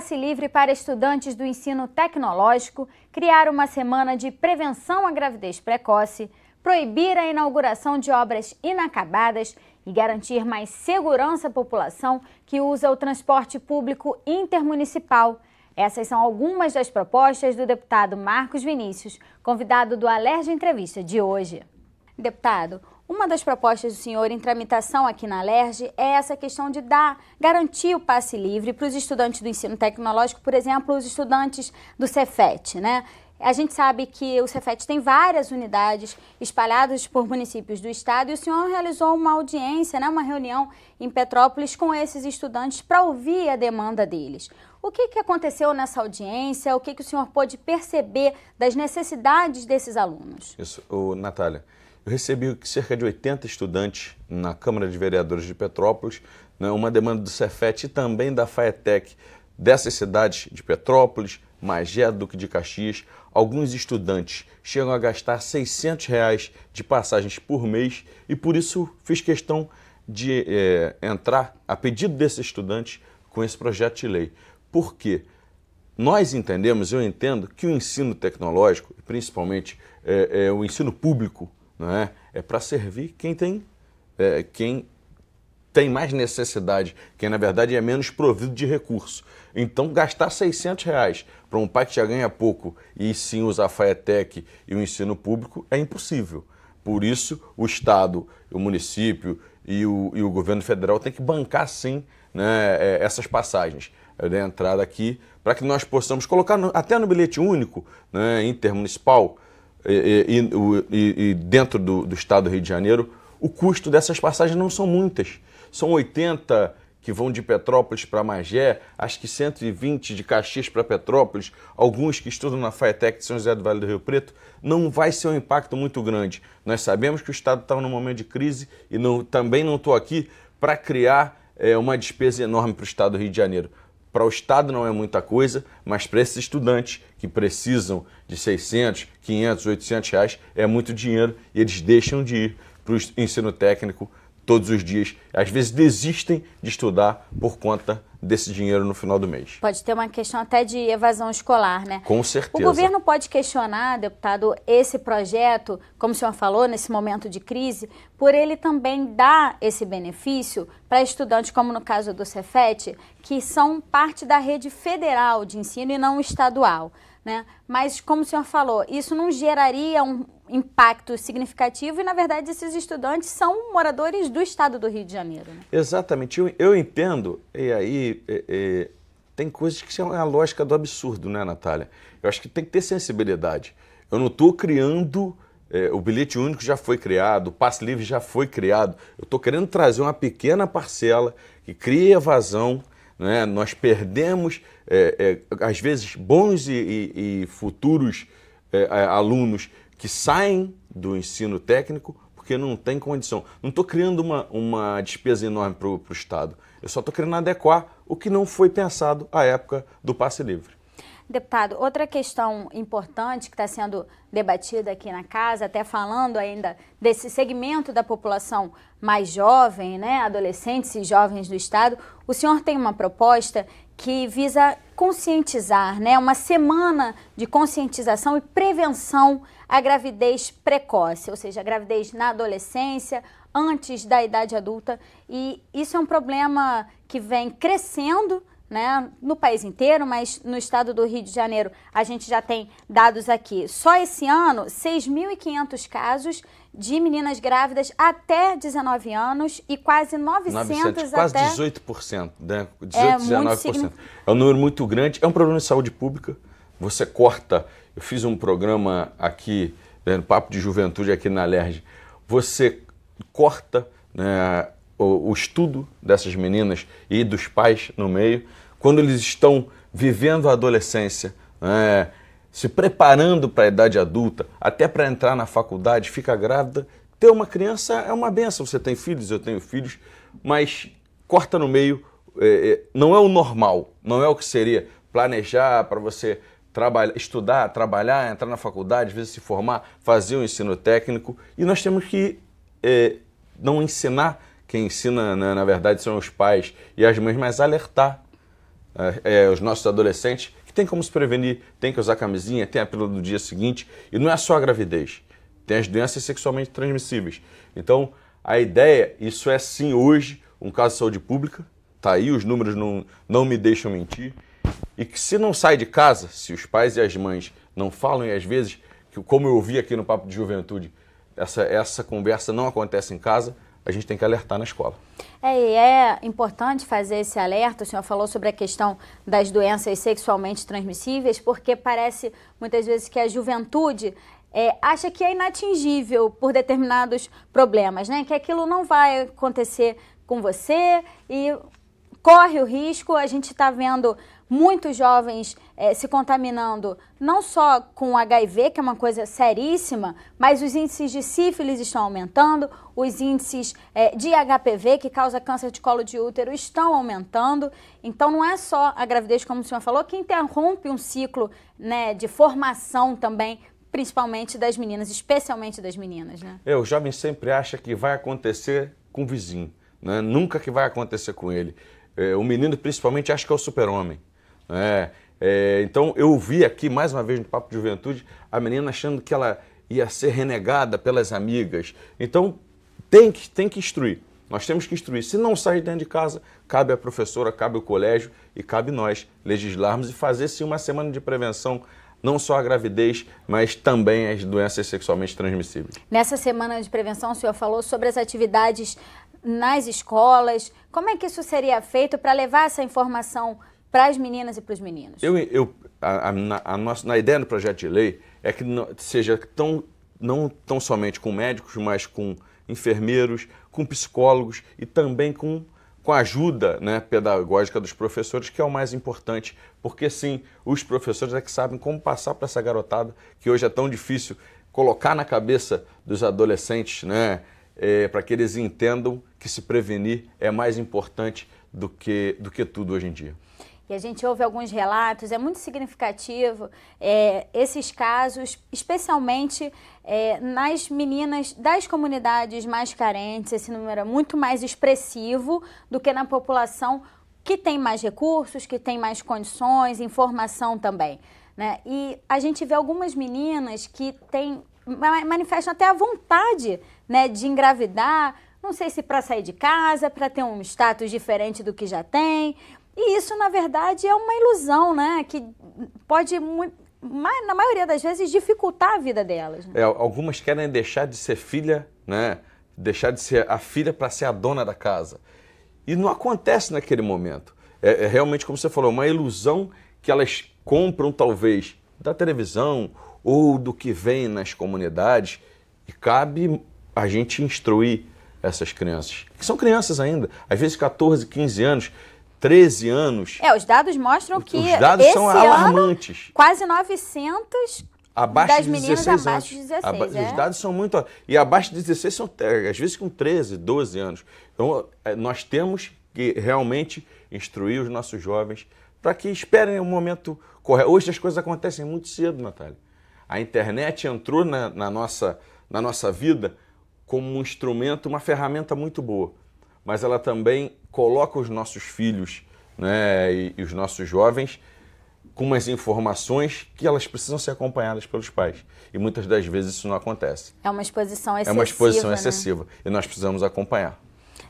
passe livre para estudantes do ensino tecnológico, criar uma semana de prevenção à gravidez precoce, proibir a inauguração de obras inacabadas e garantir mais segurança à população que usa o transporte público intermunicipal. Essas são algumas das propostas do deputado Marcos Vinícius, convidado do Alerj Entrevista de hoje. Deputado, uma das propostas do senhor em tramitação aqui na Alerj é essa questão de garantir o passe livre para os estudantes do ensino tecnológico, por exemplo, os estudantes do Cefet, né? A gente sabe que o Cefet tem várias unidades espalhadas por municípios do estado e o senhor realizou uma audiência, né, uma reunião em Petrópolis com esses estudantes para ouvir a demanda deles. O que aconteceu nessa audiência? O que o senhor pôde perceber das necessidades desses alunos? Isso, Natália, eu recebi cerca de 80 estudantes na Câmara de Vereadores de Petrópolis, né, uma demanda do Cefet e também da FAETEC dessas cidades de Petrópolis, Magé, Duque de Caxias. Alguns estudantes chegam a gastar R$600 de passagens por mês e por isso fiz questão de entrar a pedido desses estudantes com esse projeto de lei. Por quê? Nós entendemos, eu entendo, que o ensino tecnológico, principalmente o ensino público, não é para servir quem tem mais necessidade, quem na verdade é menos provido de recurso. Então gastar R$600 para um pai que já ganha pouco e sim usar a FAETEC e o ensino público é impossível. Por isso o Estado, o município e o governo federal tem que bancar sim, né, essas passagens de entrada aqui para que nós possamos colocar até no bilhete único, né, intermunicipal e dentro do Estado do Rio de Janeiro. O custo dessas passagens não são muitas. São 80 que vão de Petrópolis para Magé, acho que 120 de Caxias para Petrópolis, alguns que estudam na FAETEC de São José do Vale do Rio Preto. Não vai ser um impacto muito grande. Nós sabemos que o Estado está num momento de crise e também não estou aqui para criar uma despesa enorme para o Estado do Rio de Janeiro. Para o Estado não é muita coisa, mas para esses estudantes que precisam de 600, 500, 800 reais é muito dinheiro e eles deixam de ir para o ensino técnico todos os dias. Às vezes desistem de estudar por conta desse dinheiro no final do mês. Pode ter uma questão até de evasão escolar, né? Com certeza. O governo pode questionar, deputado, esse projeto, como o senhor falou, nesse momento de crise, por ele também dar esse benefício para estudantes, como no caso do Cefet, que são parte da rede federal de ensino e não estadual, né? Mas, como o senhor falou, isso não geraria um impacto significativo e, na verdade, esses estudantes são moradores do estado do Rio de Janeiro, né? Exatamente. Eu entendo, e aí tem coisas que são a lógica do absurdo, né, Natália? Eu acho que tem que ter sensibilidade. Eu não estou criando, o bilhete único já foi criado, o passe livre já foi criado. Eu estou querendo trazer uma pequena parcela que cria evasão, né? Nós perdemos, às vezes, bons e futuros alunos que saem do ensino técnico porque não tem condição. Não estou criando uma despesa enorme para o Estado. Eu só estou querendo adequar o que não foi pensado à época do passe livre. Deputado, outra questão importante que está sendo debatida aqui na casa, até falando ainda desse segmento da população mais jovem, né, adolescentes e jovens do estado, o senhor tem uma proposta que visa conscientizar, né, uma semana de conscientização e prevenção à gravidez precoce, ou seja, a gravidez na adolescência, antes da idade adulta, e isso é um problema que vem crescendo, né, no país inteiro, mas no estado do Rio de Janeiro a gente já tem dados aqui. Só esse ano, 6.500 casos de meninas grávidas até 19 anos e quase 900 quase até... 18%, né? 18, 19%. É um número muito grande, é um problema de saúde pública. Você corta, eu fiz um programa aqui, no Papo de Juventude aqui na Alerj, você corta, né, o estudo dessas meninas e dos pais no meio, quando eles estão vivendo a adolescência, né, se preparando para a idade adulta, até para entrar na faculdade, fica grávida. Ter uma criança é uma benção. Você tem filhos, eu tenho filhos, mas corta no meio, não é o normal, não é o que seria planejar para você estudar, trabalhar, entrar na faculdade, às vezes se formar, fazer o ensino técnico. E nós temos que não ensinar. Quem ensina, na verdade, são os pais e as mães, mas alertar os nossos adolescentes, que tem como se prevenir, tem que usar camisinha, tem a pílula do dia seguinte, e não é só a gravidez, tem as doenças sexualmente transmissíveis. Então, a ideia, isso é sim hoje um caso de saúde pública, tá aí, os números não me deixam mentir, e que se não sai de casa, se os pais e as mães não falam, e às vezes, que, como eu ouvi aqui no Papo de Juventude, essa conversa não acontece em casa, a gente tem que alertar na escola. E é importante fazer esse alerta. O senhor falou sobre a questão das doenças sexualmente transmissíveis, porque parece muitas vezes que a juventude acha que é inatingível por determinados problemas, né? Que aquilo não vai acontecer com você e corre o risco. A gente está vendo muitos jovens se contaminando não só com HIV, que é uma coisa seríssima, mas os índices de sífilis estão aumentando, os índices de HPV, que causa câncer de colo de útero, estão aumentando. Então não é só a gravidez, como o senhor falou, que interrompe um ciclo, né, de formação também, principalmente das meninas, especialmente das meninas, né? O jovem sempre acha que vai acontecer com o vizinho, né? Nunca que vai acontecer com ele. O menino principalmente acha que é o super-homem. Então eu vi aqui mais uma vez no Papo de Juventude a menina achando que ela ia ser renegada pelas amigas. Então tem que instruir, nós temos que instruir. Se não sair dentro de casa, cabe à professora, cabe ao colégio e cabe nós legislarmos e fazer sim uma semana de prevenção, não só a gravidez, mas também as doenças sexualmente transmissíveis. Nessa semana de prevenção, o senhor falou sobre as atividades nas escolas. Como é que isso seria feito para levar essa informação para as meninas e para os meninos? Na ideia do projeto de lei é que seja não tão somente com médicos, mas com enfermeiros, com psicólogos e também com a ajuda, né, pedagógica dos professores, que é o mais importante, porque sim, os professores é que sabem como passar para essa garotada, que hoje é tão difícil colocar na cabeça dos adolescentes, né, para que eles entendam que se prevenir é mais importante do que tudo hoje em dia. E a gente ouve alguns relatos, é muito significativo esses casos, especialmente nas meninas das comunidades mais carentes. Esse número é muito mais expressivo do que na população que tem mais recursos, que tem mais condições, informação também, né? E a gente vê algumas meninas que manifestam até a vontade, né, de engravidar, não sei se para sair de casa, para ter um status diferente do que já tem. E isso, na verdade, é uma ilusão, né? Que pode, na maioria das vezes, dificultar a vida delas. Né? Algumas querem deixar de ser filha, né? Deixar de ser a filha para ser a dona da casa. E não acontece naquele momento. É realmente, como você falou, uma ilusão que elas compram, talvez, da televisão ou do que vem nas comunidades. E cabe a gente instruir essas crianças, que são crianças ainda, às vezes 14, 15 anos, 13 anos. Os dados mostram que os dados esse são alarmantes. Ano, quase 900 das meninas abaixo de 16. Os dados são muito... E abaixo de 16 são, às vezes, com 13, 12 anos. Então, nós temos que realmente instruir os nossos jovens para que esperem o momento correto. Hoje as coisas acontecem muito cedo, Natália. A internet entrou na nossa vida como um instrumento, uma ferramenta muito boa. Mas ela também coloca os nossos filhos, né, e os nossos jovens com umas informações que elas precisam ser acompanhadas pelos pais. E muitas das vezes isso não acontece. É uma exposição excessiva. É uma exposição né? excessiva. E nós precisamos acompanhar.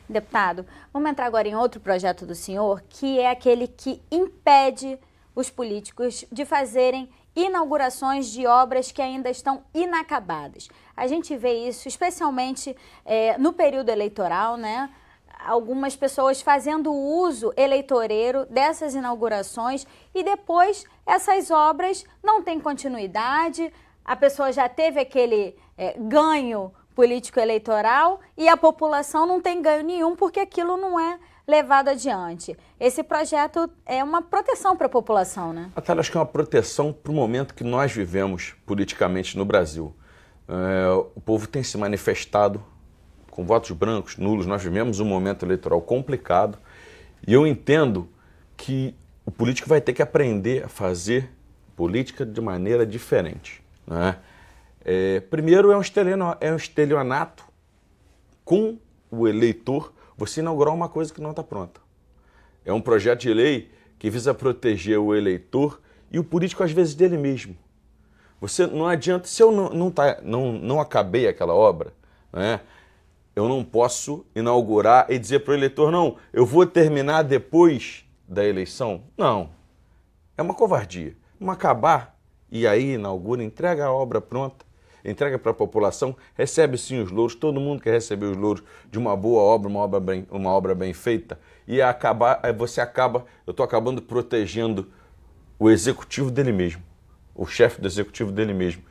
Deputado, vamos entrar agora em outro projeto do senhor, que é aquele que impede os políticos de fazerem inaugurações de obras que ainda estão inacabadas. A gente vê isso especialmente no período eleitoral, né? Algumas pessoas fazendo uso eleitoreiro dessas inaugurações e depois essas obras não têm continuidade, a pessoa já teve aquele ganho político-eleitoral e a população não tem ganho nenhum porque aquilo não é levado adiante. Esse projeto é uma proteção para a população, né? Natália, acho que é uma proteção para o momento que nós vivemos politicamente no Brasil. O povo tem se manifestado com votos brancos, nulos. Nós vivemos um momento eleitoral complicado e eu entendo que o político vai ter que aprender a fazer política de maneira diferente, né? Primeiro, é um estelionato com o eleitor você inaugurar uma coisa que não está pronta. É um projeto de lei que visa proteger o eleitor e o político, às vezes, dele mesmo. Você não adianta, se eu não acabei aquela obra, né, eu não posso inaugurar e dizer para o eleitor, não, eu vou terminar depois da eleição. Não, é uma covardia. Vamos acabar e aí inaugura, entrega a obra pronta, entrega para a população, recebe sim os louros, todo mundo quer receber os louros de uma boa obra, uma obra bem feita, e eu estou acabando protegendo o executivo dele mesmo, o chefe do executivo dele mesmo.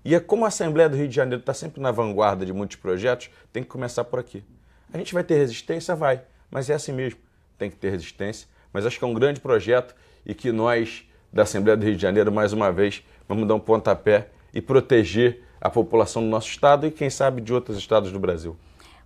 E é como a Assembleia do Rio de Janeiro está sempre na vanguarda de muitos projetos, tem que começar por aqui. A gente vai ter resistência? Vai, mas é assim mesmo, tem que ter resistência, mas acho que é um grande projeto e que nós, da Assembleia do Rio de Janeiro, mais uma vez, vamos dar um pontapé e proteger a população do nosso estado e, quem sabe, de outros estados do Brasil.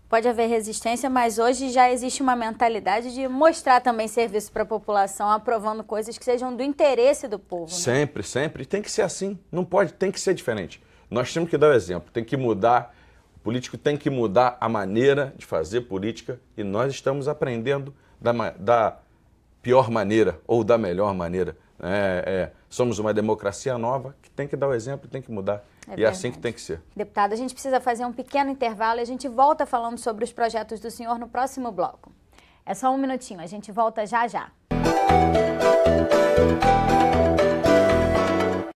Pode haver resistência, mas hoje já existe uma mentalidade de mostrar também serviço para a população, aprovando coisas que sejam do interesse do povo. Né? Sempre, sempre. E tem que ser assim. Não pode, tem que ser diferente. Nós temos que dar o exemplo, tem que mudar, o político tem que mudar a maneira de fazer política e nós estamos aprendendo da pior maneira ou da melhor maneira. Somos uma democracia nova que tem que dar o exemplo e tem que mudar. E é assim que tem que ser. Deputado, a gente precisa fazer um pequeno intervalo e a gente volta falando sobre os projetos do senhor no próximo bloco. É só um minutinho, a gente volta já já.